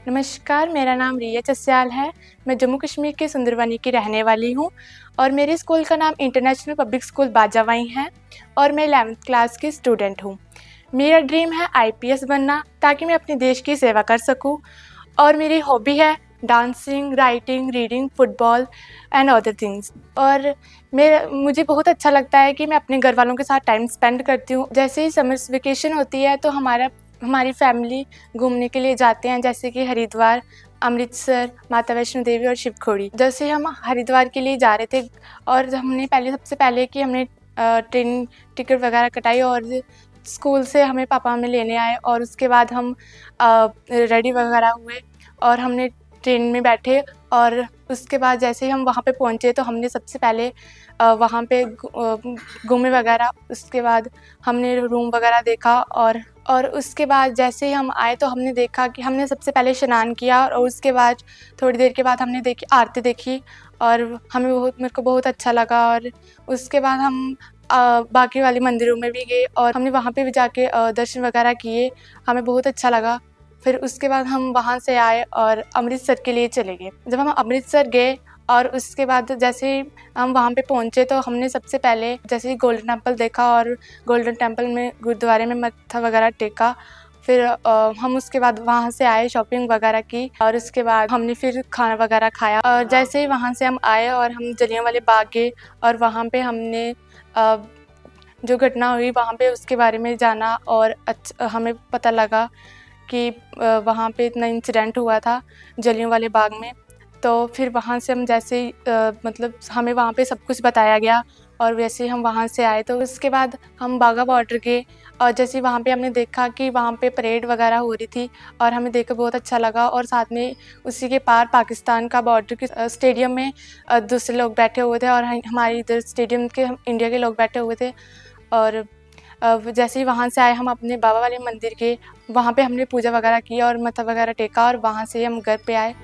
नमस्कार, मेरा नाम रिया चस्याल है। मैं जम्मू कश्मीर के सुंदरबनी की रहने वाली हूँ और मेरे स्कूल का नाम इंटरनेशनल पब्लिक स्कूल बाजावाई है और मैं 11th क्लास की स्टूडेंट हूँ। मेरा ड्रीम है आईपीएस बनना ताकि मैं अपने देश की सेवा कर सकूँ और मेरी हॉबी है dancing, writing, reading, football and other things. और मुझे बहुत अच्छा लगता है कि मैं अपने घर वालों के साथ टाइम स्पेंड करती हूँ। जैसे ही समर वेकेशन होती है तो हमारी फैमिली घूमने के लिए जाते हैं, जैसे कि हरिद्वार, अमृतसर, माता वैष्णो देवी और शिवखोड़ी। जैसे हम हरिद्वार के लिए जा रहे थे और हमने सबसे पहले कि हमने ट्रेन टिकट वगैरह कटाई और स्कूल से हमें पापा हमें लेने आए और उसके बाद हम रेडी वगैरह हुए और हमने ट्रेन में बैठे और उसके बाद जैसे ही हम वहाँ पे पहुँचे तो हमने सबसे पहले वहाँ पे घूमे वगैरह। उसके बाद हमने रूम वगैरह देखा और उसके बाद जैसे ही हम आए तो हमने देखा कि हमने सबसे पहले स्नान किया और उसके बाद थोड़ी देर के बाद हमने आरती देखी और मेरे को बहुत अच्छा लगा। और उसके बाद हम बाकी वाले मंदिरों में भी गए और हमने वहाँ पे भी जाके दर्शन वगैरह किए, हमें बहुत अच्छा लगा। फिर उसके बाद हम वहाँ से आए और अमृतसर के लिए चले गए। जब हम अमृतसर गए और उसके बाद जैसे ही हम वहाँ पे पहुँचे तो हमने सबसे पहले जैसे ही गोल्डन टेम्पल देखा और गोल्डन टेम्पल में गुरुद्वारे में मत्था वगैरह टेका। फिर हम उसके बाद वहाँ से आए, शॉपिंग वगैरह की और उसके बाद हमने फिर खाना वगैरह खाया। और जैसे ही वहाँ से हम आए और हम जलियांवाला बाग गए और वहाँ पे हमने जो घटना हुई वहाँ पे उसके बारे में जाना और हमें पता लगा कि वहाँ पे इतना इंसिडेंट हुआ था जलियांवाला बाग में। तो फिर वहाँ से हम जैसे ही मतलब हमें वहाँ पे सब कुछ बताया गया और वैसे ही हम वहाँ से आए। तो उसके बाद हम बाघा बॉर्डर गए और जैसे वहाँ पे हमने देखा कि वहाँ पे परेड वगैरह हो रही थी और हमें देख कर बहुत अच्छा लगा। और साथ में उसी के पार पाकिस्तान का बॉर्डर के स्टेडियम में दूसरे लोग बैठे हुए थे और हमारे इधर स्टेडियम के इंडिया के लोग बैठे हुए थे। और जैसे ही वहाँ से आए हम अपने बाबा वाले मंदिर गए, वहाँ पे हमने पूजा वगैरह की और मत्था वगैरह टेका और वहाँ से हम घर पे आए।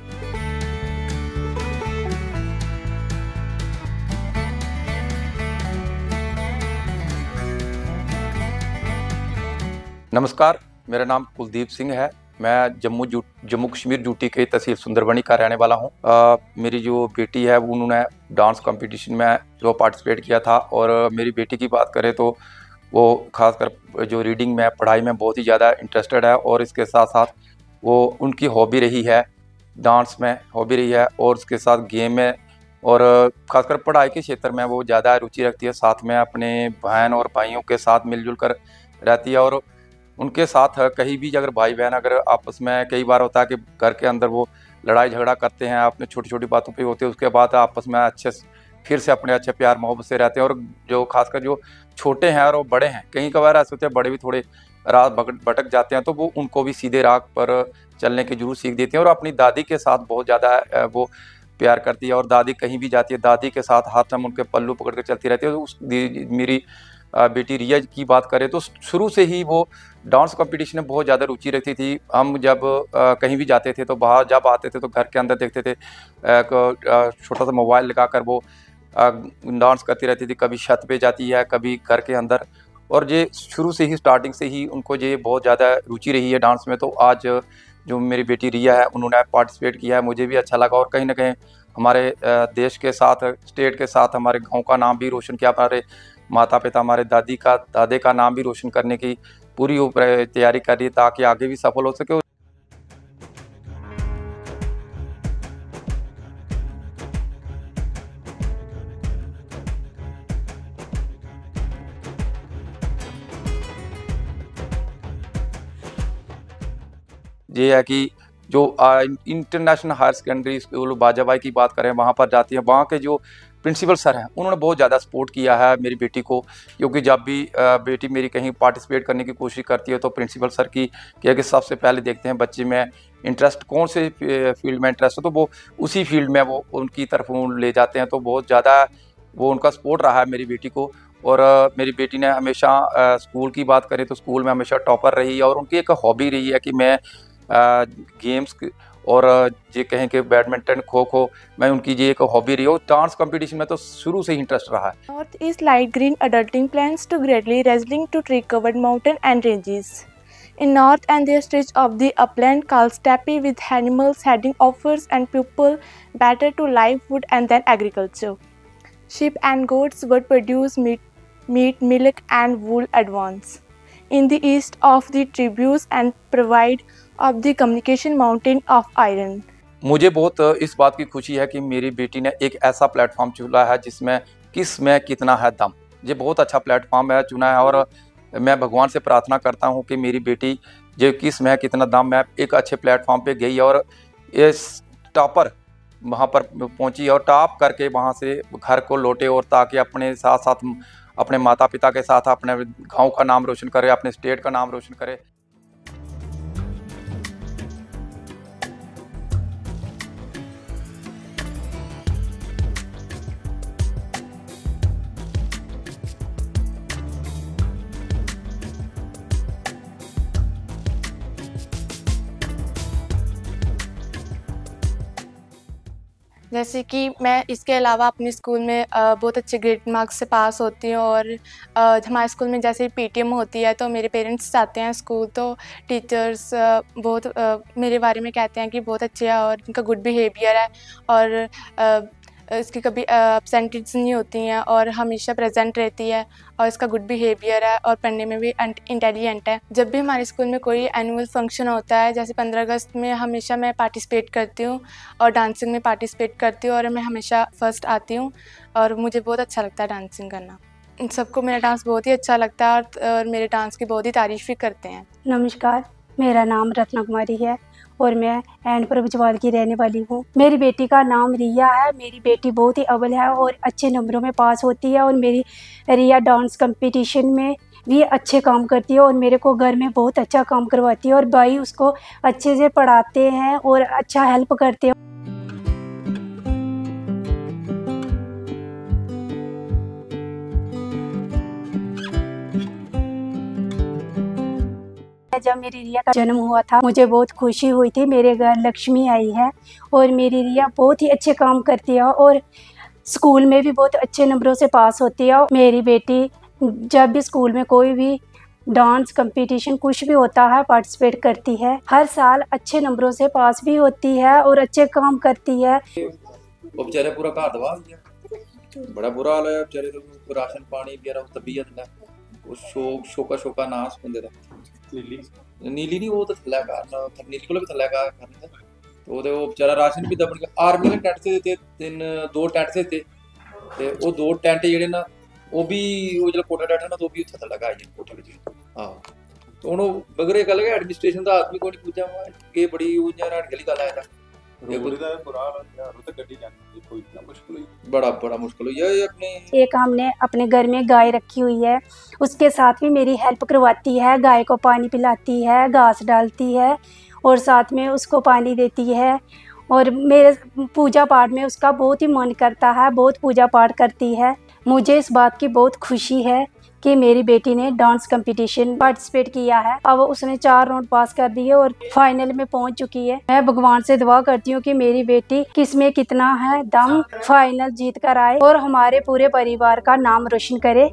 नमस्कार, मेरा नाम कुलदीप सिंह है। मैं जम्मू कश्मीर यूटी के तहसील सुंदरबनी का रहने वाला हूँ। मेरी जो बेटी है वो उन्होंने डांस कंपटीशन में जो पार्टिसिपेट किया था। और मेरी बेटी की बात करें तो वो खासकर जो रीडिंग में, पढ़ाई में बहुत ही ज़्यादा इंटरेस्टेड है और इसके साथ साथ वो उनकी हॉबी रही है, डांस में हॉबी रही है और उसके साथ गेम में और खासकर पढ़ाई के क्षेत्र में वो ज़्यादा रुचि रखती है। साथ में अपने बहन और भाइयों के साथ मिलजुल कर रहती है और उनके साथ कहीं भी अगर भाई बहन अगर आपस में, कई बार होता है कि घर के अंदर वो लड़ाई झगड़ा करते हैं, अपने छोटी छोटी बातों पे होते हैं, उसके बाद आपस में फिर से अपने अच्छे प्यार मोहब्बत से रहते हैं। और जो खासकर जो छोटे हैं और वो बड़े हैं, कई कबार ऐसे होते हैं बड़े भी थोड़े राह भटक जाते हैं तो वो उनको भी सीधे राह पर चलने की जरूर सीख देती हैं। और अपनी दादी के साथ बहुत ज़्यादा वो प्यार करती है और दादी कहीं भी जाती है, दादी के साथ हाथ में उनके पल्लू पकड़ कर चलती रहती है। तो मेरी बेटी रिया की बात करें तो शुरू से ही वो डांस कंपटीशन में बहुत ज़्यादा रुचि रखती थी। हम जब कहीं भी जाते थे तो बाहर जब आते थे तो घर के अंदर देखते थे छोटा सा मोबाइल लगाकर वो डांस करती रहती थी, कभी छत पे जाती है, कभी घर के अंदर। और ये शुरू से ही, स्टार्टिंग से ही उनको ये बहुत ज़्यादा रुचि रही है डांस में। तो आज जो मेरी बेटी रिया है उन्होंने पार्टिसिपेट किया है, मुझे भी अच्छा लगा और कहीं ना कहीं हमारे देश के साथ, स्टेट के साथ हमारे गाँव का नाम भी रोशन किया, हमारे माता पिता, हमारे दादे का नाम भी रोशन करने की पूरी तैयारी कर रही है ताकि आगे भी सफल हो सके। ये है कि जो इंटरनेशनल हायर सेकेंडरी स्कूल बाजाबाई की बात करें, वहाँ पर जाती है, वहाँ के जो प्रिंसिपल सर हैं उन्होंने बहुत ज़्यादा सपोर्ट किया है मेरी बेटी को। क्योंकि जब भी बेटी मेरी कहीं पार्टिसिपेट करने की कोशिश करती है तो प्रिंसिपल सर की क्या कि सबसे पहले देखते हैं बच्चे में इंटरेस्ट, कौन से फील्ड में इंटरेस्ट है तो वो उसी फील्ड में वो उनकी तरफ ले जाते हैं। तो बहुत ज़्यादा वो उनका सपोर्ट रहा है मेरी बेटी को। और मेरी बेटी ने हमेशा स्कूल की बात करें तो स्कूल में हमेशा टॉपर रही है और उनकी एक हॉबी रही है कि मैं गेम्स और ये कहें कि बैडमिंटन, खो खो में उनकी ये एक हॉबी रही हो। डांस कंपटीशन में तो शुरू से ही इंटरेस्ट रहा है। North is light green adulting plants to greatly resembling to tree-covered mountain and ranges. In north and the stretch of the upland called steppe with animals heading offers and people better to livelihood and then agriculture. Sheep and goats would produce meat, milk and wool advance. In the east of the tributes and provide of the communication mountain of iron. मुझे बहुत इस बात की खुशी है कि मेरी बेटी ने एक ऐसा प्लेटफॉर्म चुना है जिसमें किस में कितना है दम। ये बहुत अच्छा प्लेटफॉर्म है चुना है और मैं भगवान से प्रार्थना करता हूँ कि मेरी बेटी जो किस में कितना दम में एक अच्छे प्लेटफॉर्म पे गई और इस टॉपर वहाँ पर पहुँची और टॉप करके वहाँ से घर को लौटे और ताकि अपने साथ साथ अपने माता पिता के साथ अपने गांव का नाम रोशन करे, अपने स्टेट का नाम रोशन करे। जैसे कि मैं इसके अलावा अपने स्कूल में बहुत अच्छे ग्रेड मार्क्स से पास होती हूँ और हमारे स्कूल में जैसे पीटीएम होती है तो मेरे पेरेंट्स जाते हैं स्कूल तो टीचर्स बहुत मेरे बारे में कहते हैं कि बहुत अच्छे हैं और इनका गुड बिहेवियर है और इसकी कभी एब्सेंटीज नहीं होती हैं और हमेशा प्रेजेंट रहती है और इसका गुड बिहेवियर है और पढ़ने में भी इंटेलिजेंट है। जब भी हमारे स्कूल में कोई एनुअल फंक्शन होता है जैसे 15 अगस्त में हमेशा मैं पार्टिसिपेट करती हूँ और डांसिंग में पार्टिसिपेट करती हूँ और मैं हमेशा फर्स्ट आती हूँ और मुझे बहुत अच्छा लगता है डांसिंग करना। इन सबको मेरा डांस बहुत ही अच्छा लगता है और मेरे डांस की बहुत ही तारीफ़ भी करते हैं। नमस्कार, मेरा नाम रत्ना कुमारी है और मैं एंडपुर बिजवाल की रहने वाली हूँ। मेरी बेटी का नाम रिया है। मेरी बेटी बहुत ही अव्वल है और अच्छे नंबरों में पास होती है और मेरी रिया डांस कंपटीशन में भी अच्छे काम करती है और मेरे को घर में बहुत अच्छा काम करवाती है और भाई उसको अच्छे से पढ़ाते हैं और अच्छा हेल्प करते हैं। जब मेरी रिया का जन्म हुआ था मुझे बहुत खुशी हुई थी। मेरे घर लक्ष्मी आई है और मेरी रिया बहुत ही अच्छे काम करती है और स्कूल में भी बहुत अच्छे नंबरों से पास होती है। मेरी बेटी जब भी स्कूल में कोई भी डांस कंपटीशन कुछ भी होता है पार्टिसिपेट करती है। हर साल अच्छे नंबरों से पास भी होती है और अच्छे काम करती है। बेचारे पूरा घर दबा दिया, बड़ा बुरा हाल है बेचारे तो राशन पानी वगैरह तबीयत शोका शोका नास बंदे दा नीली नहीं वो तो थल्ले का नीली कोल भी थल्ले का करने तो वो बेचारा राशन भी दबन गया। आर्मी ने टेंट से देते दो टेंट से देते ते वो दो टेंट जेडे ना वो भी वो जो कोटा टेंट है ना तो भी उत्थे लगा है कोठे विच। हां तो उन्हों मगर एक गल है एडमिनिस्ट्रेशन दा आदमी कोई नहीं पूछा कि बड़ी वो जरा गली गल आया था बड़ा मुश्किल है अपने। एक हमने अपने घर में गाय रखी हुई है, उसके साथ भी मेरी हेल्प करवाती है। गाय को पानी पिलाती है, घास डालती है और साथ में उसको पानी देती है और मेरे पूजा पाठ में उसका बहुत ही मन करता है, बहुत पूजा पाठ करती है। मुझे इस बात की बहुत खुशी है कि मेरी बेटी ने डांस कंपटीशन पार्टिसिपेट किया है। अब उसने 4 राउंड पास कर दिए और फाइनल में पहुंच चुकी है। मैं भगवान से दुआ करती हूँ कि मेरी बेटी किसमें कितना है दम फाइनल जीत कर आए और हमारे पूरे परिवार का नाम रोशन करे।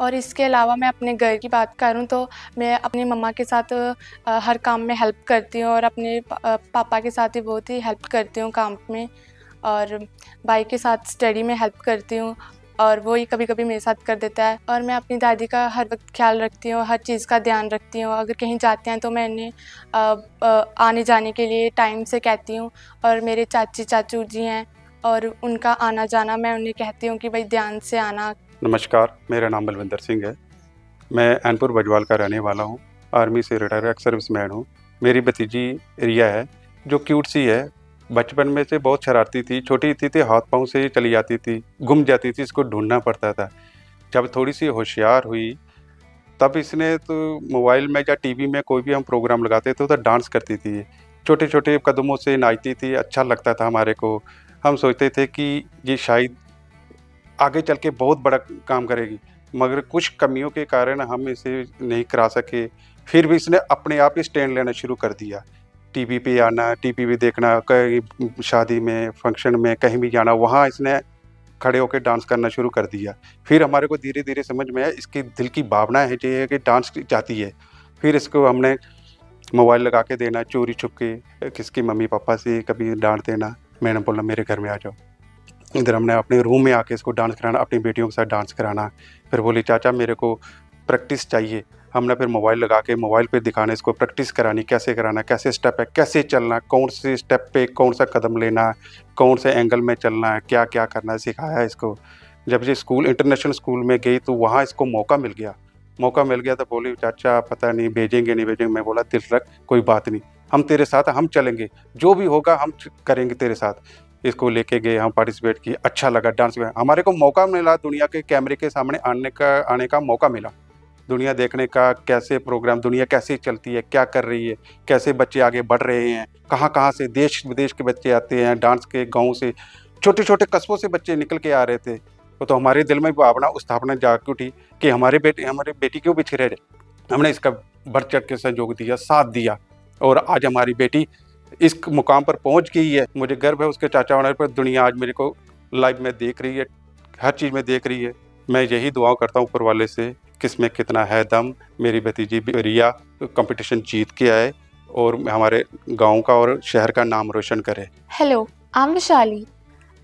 और इसके अलावा मैं अपने घर की बात करूं तो मैं अपनी मम्मा के साथ हर काम में हेल्प करती हूं और अपने पापा के साथ ही बहुत ही हेल्प करती हूं काम में, और भाई के साथ स्टडी में हेल्प करती हूं और वो ही कभी कभी मेरे साथ कर देता है। और मैं अपनी दादी का हर वक्त ख्याल रखती हूँ, हर चीज़ का ध्यान रखती हूँ। अगर कहीं जाते हैं तो मैं इन्हें आने जाने के लिए टाइम से कहती हूँ। और मेरे चाची चाचू जी हैं और उनका आना जाना मैं उन्हें कहती हूँ कि भाई ध्यान से आना। नमस्कार, मेरा नाम बलविंदर सिंह है। मैं अनपुर बजवाल का रहने वाला हूँ। आर्मी से रिटायर एक्स सर्विसमैन हूँ। मेरी भतीजी रिया है जो क्यूट सी है। बचपन में से बहुत शरारती थी, छोटी थी हाथ पाँव से ही चली जाती थी, गुम जाती थी, इसको ढूंढना पड़ता था। जब थोड़ी सी होशियार हुई तब इसने तो मोबाइल में या टीवी में कोई भी हम प्रोग्राम लगाते थे तो डांस करती थी, छोटे छोटे कदमों से नाचती थी। अच्छा लगता था हमारे को। हम सोचते थे कि ये शायद आगे चल के बहुत बड़ा काम करेगी, मगर कुछ कमियों के कारण हम इसे नहीं करा सके। फिर भी इसने अपने आप ही स्टैंड लेना शुरू कर दिया। टीवी पे आना, टीवी भी देखना, कहीं शादी में, फंक्शन में, कहीं भी जाना, वहाँ इसने खड़े होकर डांस करना शुरू कर दिया। फिर हमारे को धीरे धीरे समझ में आया इसकी दिल की भावना है ये है कि डांस चाहती है। फिर इसको हमने मोबाइल लगा के देना, चोरी छुप के किसकी मम्मी पापा से कभी डांट देना। मैंने बोला मेरे घर में आ जाओ। इधर हमने अपने रूम में आके इसको डांस कराना, अपनी बेटियों के साथ डांस कराना। फिर बोली चाचा मेरे को प्रैक्टिस चाहिए। हमने फिर मोबाइल लगा के मोबाइल पे दिखाना, इसको प्रैक्टिस करानी, कैसे कराना, कैसे स्टेप है, कैसे चलना, कौन से स्टेप पे कौन सा कदम लेना, कौन से एंगल में चलना है, क्या क्या करना है, सिखाया इसको। जब ये स्कूल इंटरनेशनल स्कूल में गई तो वहाँ इसको मौका मिल गया तो बोली चाचा पता नहीं भेजेंगे नहीं भेजेंगे। मैं बोला दिल रख, कोई बात नहीं, हम तेरे साथ, हम चलेंगे, जो भी होगा हम करेंगे तेरे साथ। इसको लेके गए, हम पार्टिसिपेट किए, अच्छा लगा डांस में। हमारे को मौका मिला दुनिया के कैमरे के सामने आने का मौका मिला, दुनिया देखने का, कैसे प्रोग्राम, दुनिया कैसे चलती है, क्या कर रही है, कैसे बच्चे आगे बढ़ रहे हैं, कहाँ कहाँ से देश विदेश के बच्चे आते हैं डांस के। गाँव से छोटे छोटे कस्बों से बच्चे निकल के आ रहे थे। तो हमारे दिल में भावना स्थापना जाग उठी कि हमारी बेटी क्यों पीछे रह जाए। हमने इसका बढ़ चढ़ के सहयोग दिया, साथ दिया, और आज हमारी बेटी इस मुकाम पर पहुंच गई है। मुझे गर्व है उसके चाचा होने पर। दुनिया आज मेरे को लाइव में देख रही है, हर चीज़ में देख रही है। मैं यही दुआ करता हूँ ऊपर वाले से, किसमें कितना है दम, मेरी भतीजी रिया कंपटीशन जीत के आए और हमारे गांव का और शहर का नाम रोशन करे। Hello, I'm Vishali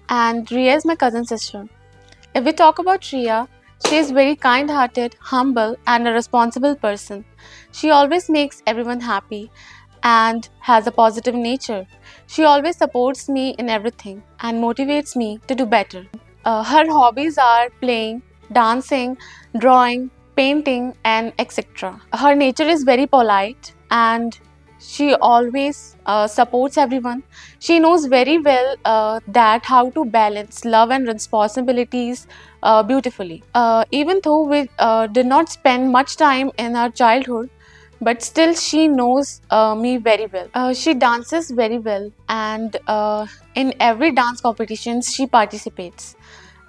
and Riya is my cousin sister. If we talk about Riya, she is very kind-hearted, humble and a responsible person. She always makes everyone happy and has a positive nature. She always supports me in everything and motivates me to do better. Her hobbies are playing, dancing, drawing, painting and etc. Her nature is very polite and she always supports everyone. She knows very well that how to balance love and responsibilities beautifully. Even though we did not spend much time in our childhood, but still she knows me very well. She dances very well and in every dance competitions she participates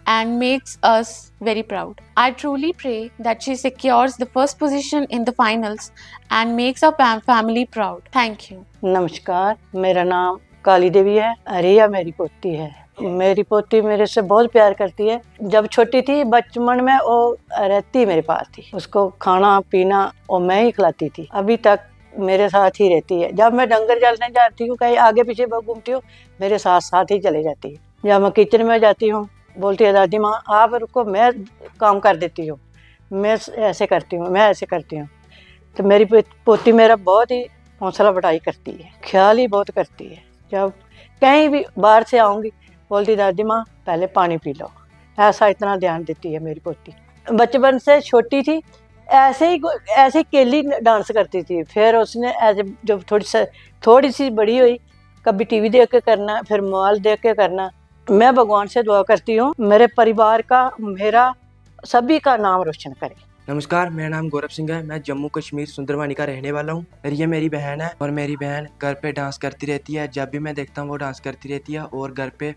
and makes us very proud. I truly pray that she secures the first position in the finals and makes our family proud. Thank you. नमस्कार, मेरा नाम काली देवी है। रिया मेरी पोती है। मेरी पोती मेरे से बहुत प्यार करती है। जब छोटी थी बचपन में वो रहती मेरे पास थी, उसको खाना पीना और मैं ही खिलाती थी। अभी तक मेरे साथ ही रहती है। जब मैं डंगर चलने जाती हूँ, कहीं आगे पीछे घूमती हूँ, मेरे साथ साथ ही चली जाती है। जब मैं किचन में जाती हूँ बोलती है दादी माँ आप रुको, मैं काम कर देती हूँ, मैं ऐसे करती हूँ, मैं ऐसे करती हूँ। तो मेरी पोती मेरा बहुत ही हौसला बढ़ाई करती है, ख्याल ही बहुत करती है। जब कहीं भी बाहर से आऊँगी बोलती दादी माँ पहले पानी पी लो, ऐसा इतना ध्यान देती है मेरी पोती। बचपन से छोटी थी ऐसे ही केली डांस करती थी। फिर उसने ऐसे जब थोड़ी सी बड़ी हुई, कभी टीवी देख के करना, फिर मोबाइल देख के करना। मैं भगवान से दुआ करती हूँ मेरे परिवार का, मेरा सभी का नाम रोशन करे। नमस्कार, मेरा नाम गौरव सिंह है। मैं जम्मू कश्मीर सुंदरवानी का रहने वाला हूँ। रिया मेरी बहन है और मेरी बहन घर पे डांस करती रहती है। जब भी मैं देखता हूँ वो डांस करती रहती है और घर पे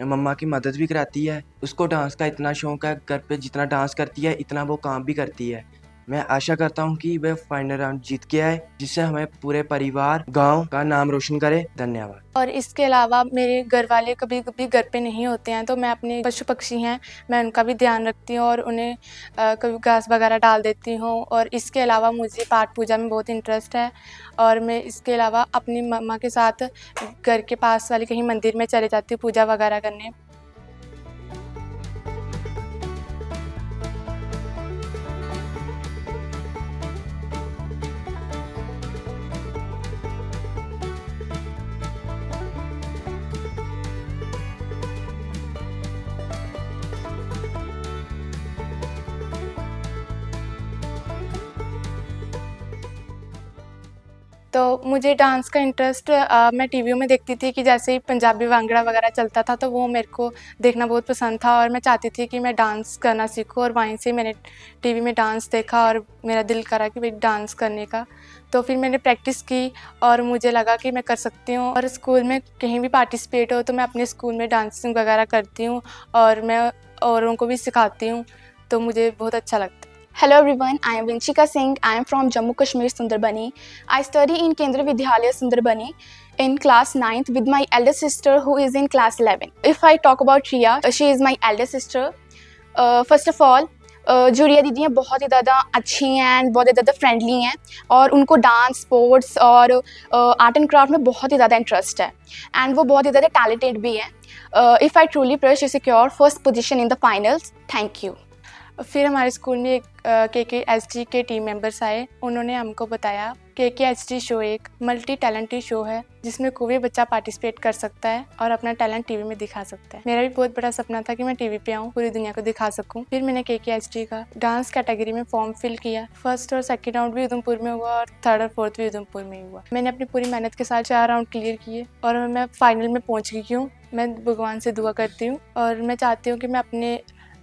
मम्मा की मदद भी कराती है। उसको डांस का इतना शौक है, घर पे जितना डांस करती है इतना वो काम भी करती है। मैं आशा करता हूँ कि वह फाइनल राउंड जीत के आए, जिससे हमें पूरे परिवार गांव का नाम रोशन करे। धन्यवाद। और इसके अलावा मेरे घर वाले कभी कभी घर पे नहीं होते हैं, तो मैं अपने पशु पक्षी हैं, मैं उनका भी ध्यान रखती हूँ और उन्हें कभी घास वगैरह डाल देती हूँ। और इसके अलावा मुझे पाठ पूजा में बहुत इंटरेस्ट है और मैं इसके अलावा अपनी मम्मा के साथ घर के पास वाले कहीं मंदिर में चले जाती हूँ पूजा वगैरह करने। तो मुझे डांस का इंटरेस्ट मैं टीवी में देखती थी कि जैसे ही पंजाबी भांगड़ा वगैरह चलता था, तो वो मेरे को देखना बहुत पसंद था और मैं चाहती थी कि मैं डांस करना सीखूं। और वहीं से मैंने टीवी में डांस देखा और मेरा दिल करा कि भाई डांस करने का। तो फिर मैंने प्रैक्टिस की और मुझे लगा कि मैं कर सकती हूँ। और स्कूल में कहीं भी पार्टिसिपेट हो तो मैं अपने स्कूल में डांसिंग वगैरह करती हूँ और मैं औरों को भी सिखाती हूँ, तो मुझे बहुत अच्छा लगता है। Hello everyone, I am Vinchika Singh. I am from Jammu Kashmir, Sundarbani. I study in Kendra Vidyalaya, Sundarbani in class 9th with my elder sister who is in class 11. If I talk about Riya, she is my elder sister. First of all, जो रिया दीदी हैं बहुत ही ज़्यादा अच्छी हैं and बहुत ही ज़्यादा friendly हैं और उनको डांस, स्पोर्ट्स और आर्ट एंड क्राफ्ट में बहुत ही ज़्यादा इंटरेस्ट है एंड वो बहुत ही ज़्यादा टैलेंटेड भी हैं। If I truly pray she secure first position in the finals. Thank you. फिर हमारे स्कूल में एक KKHD के टीम मेंबर्स आए। उन्होंने हमको बताया KKHD शो एक मल्टी टैलेंटेड शो है जिसमें कोई भी बच्चा पार्टिसिपेट कर सकता है और अपना टैलेंट टीवी में दिखा सकता है। मेरा भी बहुत बड़ा सपना था कि मैं टीवी पे आऊँ, पूरी दुनिया को दिखा सकूँ। फिर मैंने KKHD का डांस कैटेगरी में फॉर्म फिल किया। फर्स्ट और सेकंड राउंड भी उधमपुर में हुआ और थर्ड और फोर्थ भी उधमपुर में हुआ। मैंने अपनी पूरी मेहनत के साथ 4 राउंड क्लियर किए और मैं फाइनल में पहुँच गई हूँ। मैं भगवान से दुआ करती हूँ और मैं चाहती हूँ कि मैं अपने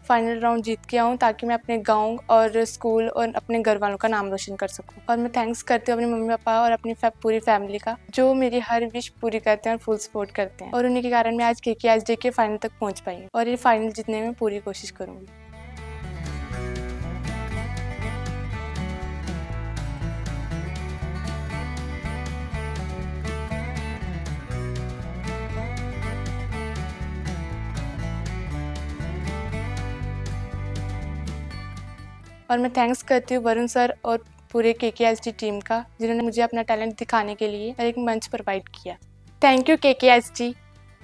फाइनल राउंड जीत के आऊँ ताकि मैं अपने गांव और स्कूल और अपने घर वालों का नाम रोशन कर सकूँ। और मैं थैंक्स करती हूँ अपने मम्मी पापा और अपनी पूरी फैमिली का, जो मेरी हर विश पूरी करते हैं और फुल सपोर्ट करते हैं। और उन्हीं के कारण मैं आज KKHD के फाइनल तक पहुँच पाई हूँ और ये फाइनल जीतने में पूरी कोशिश करूँगी। और मैं थैंक्स करती हूँ वरुण सर और पूरे KKHD टीम का, जिन्होंने मुझे अपना टैलेंट दिखाने के लिए एक मंच प्रोवाइड किया। Thank you KKHD।